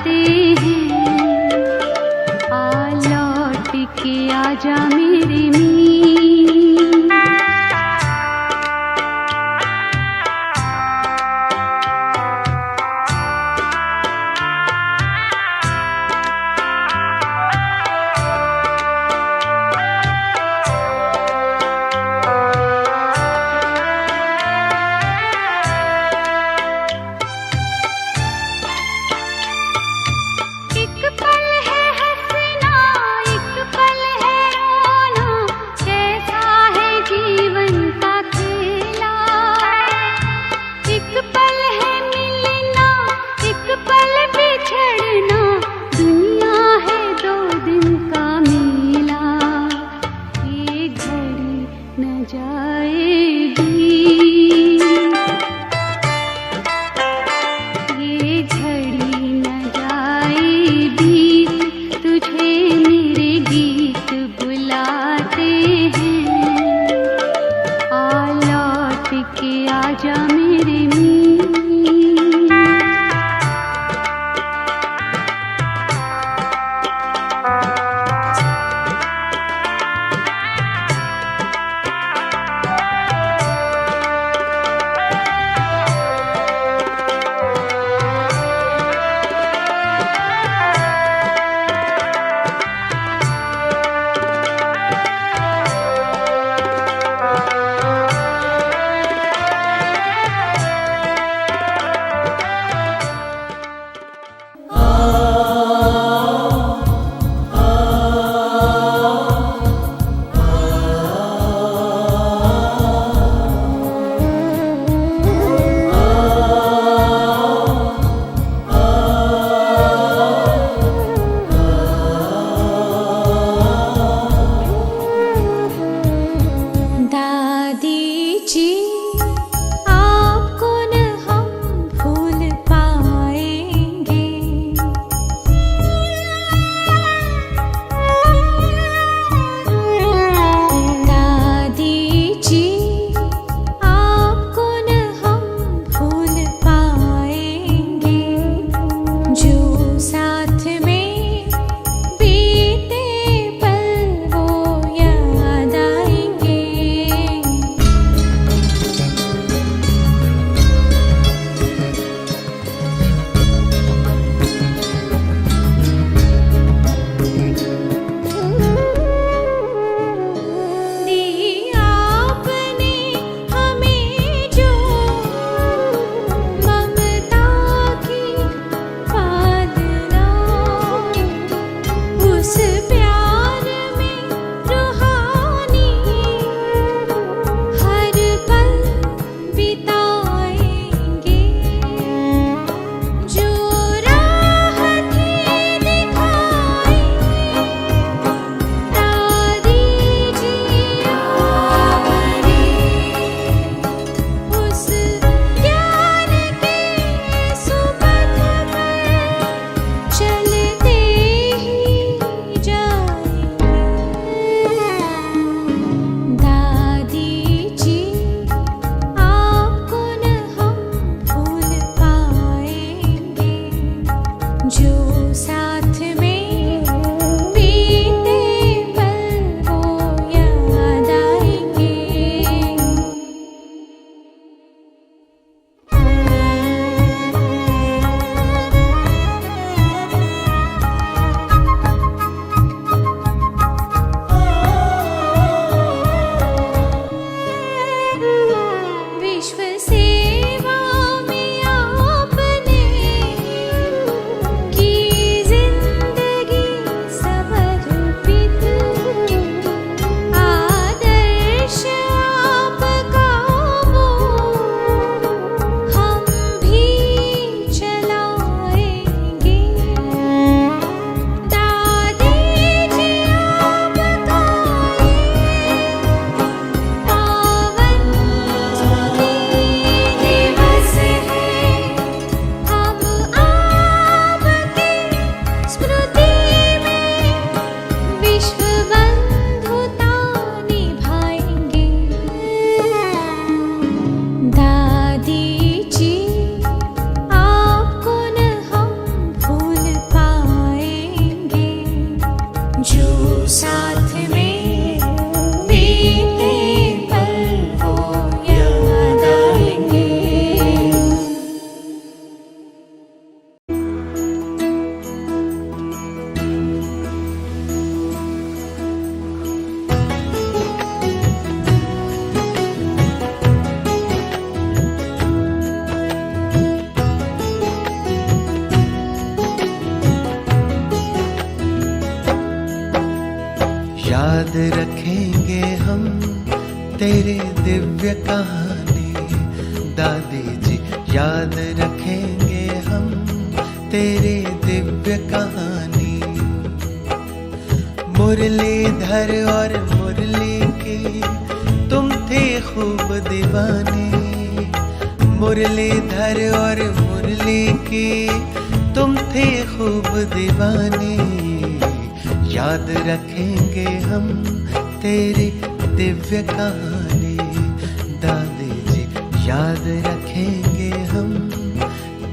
बुलाते हैं। आ लौट के आजा मेरे मीर। कीजिए याद रखेंगे हम तेरे दिव्य कहानी। दादी जी याद रखेंगे हम तेरे दिव्य कहानी। मुरलीधर और मुरली के तुम थे खूब दीवाने। मुरलीधर और मुरली के तुम थे खूब दीवाने। याद रखेंगे हम तेरी दिव्य कहानी। दादी जी याद रखेंगे हम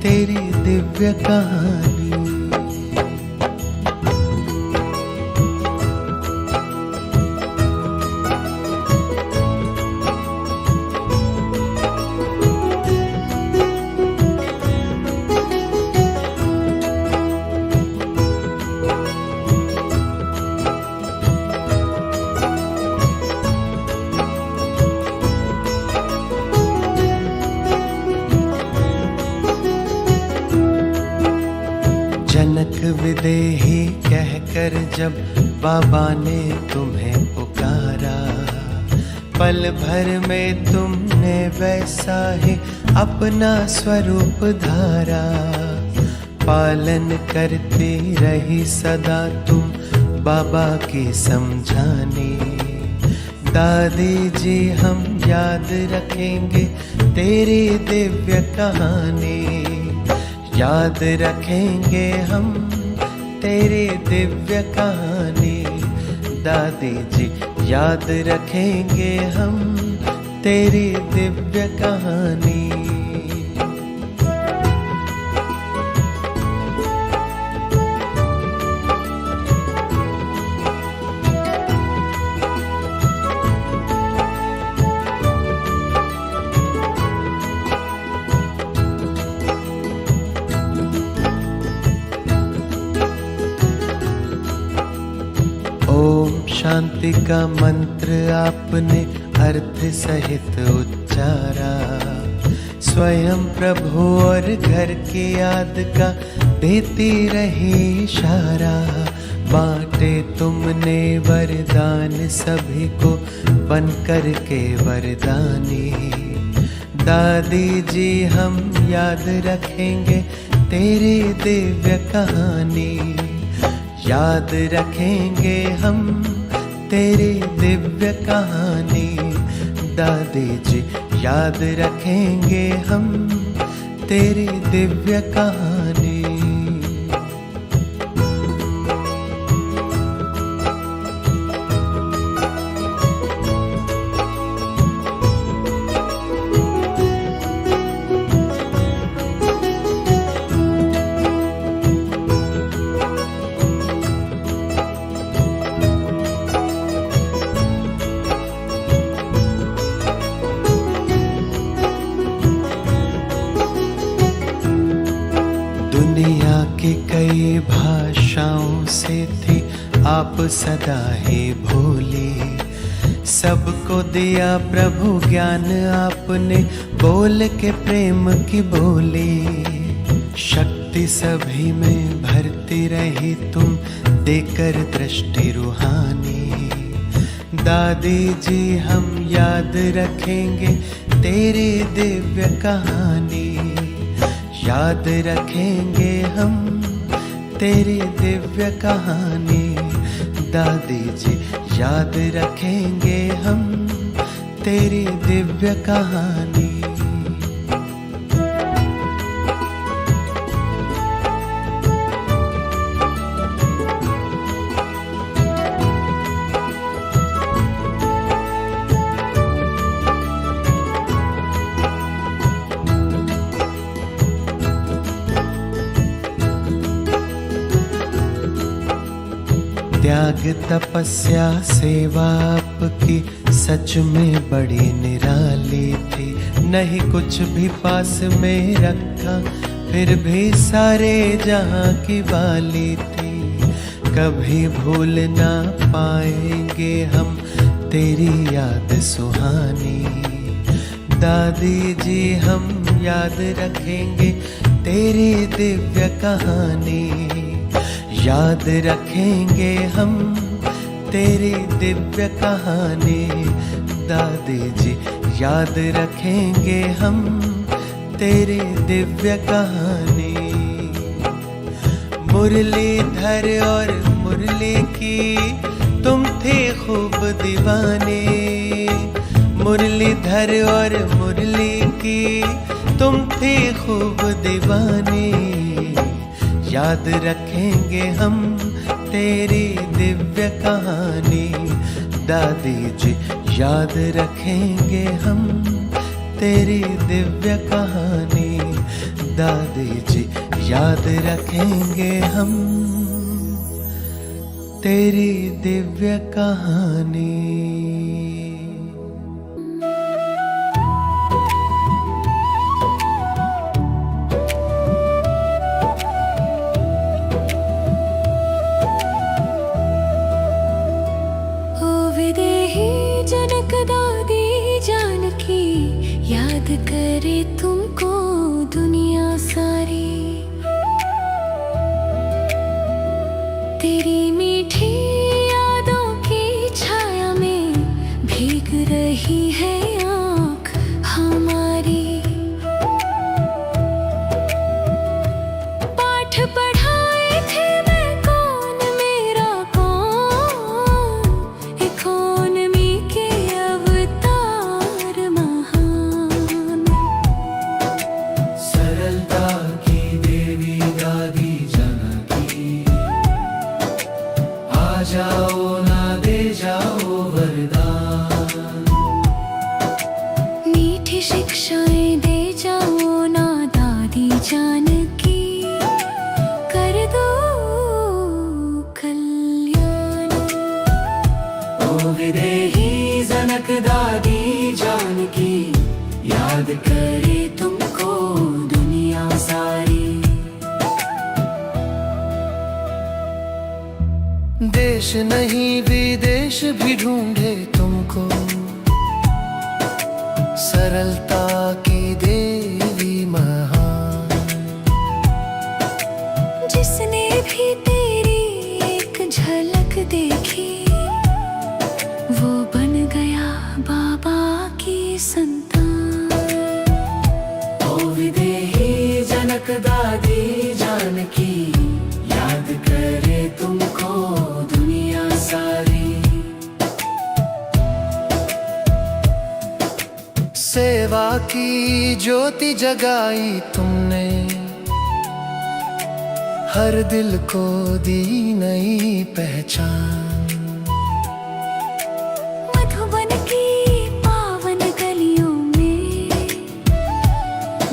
तेरी दिव्य कहानी। जनक विदेही कहकर जब बाबा ने तुम्हें पुकारा, पल भर में तुमने वैसा ही अपना स्वरूप धारा। पालन करती रही सदा तुम बाबा की समझानी। दादी जी हम याद रखेंगे तेरी दिव्य कहानी। याद रखेंगे हम तेरी दिव्य कहानी। दादी जी याद रखेंगे हम तेरी दिव्य कहानी। ओम शांति का मंत्र आपने अर्थ सहित उच्चारा। स्वयं प्रभु और घर की याद का देती रही इशारा। बांटे तुमने वरदान सभी को बन कर के वरदानी। दादी जी हम याद रखेंगे तेरी दिव्य कहानी। याद रखेंगे हम तेरी दिव्य कहानी। दादी जी याद रखेंगे हम तेरी दिव्य कहानी। दुनिया की कई भाषाओं से थी आप सदा ही भोली। सबको दिया प्रभु ज्ञान आपने बोल के प्रेम की बोली। शक्ति सभी में भरती रही तुम देकर दृष्टि रूहानी। दादी जी हम याद रखेंगे तेरी दिव्य कहानी। याद रखेंगे हम तेरी दिव्य कहानी। दादी जी याद रखेंगे हम तेरी दिव्य कहानी। त्याग तपस्या सेवा आपकी सच में बड़ी निराली थी। नहीं कुछ भी पास में रखा फिर भी सारे जहां की वाली थी। कभी भूल ना पाएंगे हम तेरी याद सुहानी। दादी जी हम याद रखेंगे तेरी दिव्य कहानी। याद रखेंगे हम तेरी दिव्य कहानी दादी जी याद रखेंगे हम तेरी दिव्य कहानी। मुरलीधर और मुरली की तुम थे खूब दीवाने, मुरलीधर और मुरली की तुम थे खूब दीवाने। याद रखेंगे हम तेरी दिव्य कहानी दादी जी याद रखेंगे हम तेरी दिव्य कहानी दादी जी याद रखेंगे हम तेरी दिव्य कहानी। जनक दादी जानकी याद करे तुमको दुनिया सारी। तेरी मीठी यादों की छाया में भीग रही है आँख हमारी। पाठ पढ़ाए थे मैं कौन मेरा कौन, इकोनॉमी के अवतार महान। सरलता की देवी दादी जानकी, आ जाओ ना दे जाओ वरदान। मीठी शिक्षाएं दे जाओ ना दादी जानकी, कर दो कल्याण। ओ विदेही जनक दादी जानकी याद करे तुमको दुनिया सारी। देश नहीं विदेश भी ढूंढे तुमको, सरलता की देवी महान। जिसने भी तेरी एक झलक देखी, वो बन गया बाबा की संतान। ओ विदेही जनक दादी जानकी याद करे तुमको दुनिया सारी। सेवा की ज्योति जगाई तुमने, हर दिल को दी नई पहचान। मधुबन की पावन गलियों में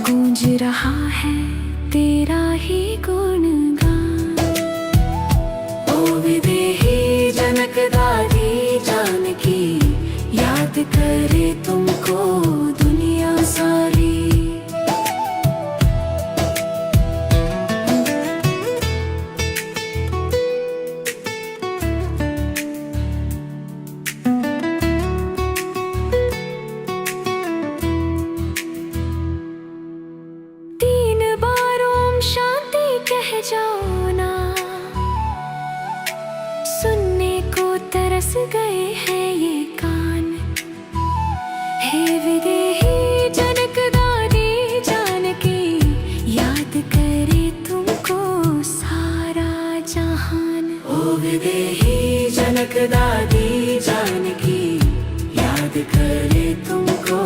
गूंज रहा है तेरा ही गुणगान। ओ विदेही जनक दादी जानकी याद करे तुमको दुनिया सारी। तीन बार ओम शांति कह जाओ ना, सुनने को तरस गए हैं ये कान। हे विदेही जनक दादी जानकी याद करे तुमको सारा जहान। ओ विदेही जनक दादी जानकी याद करे तुमको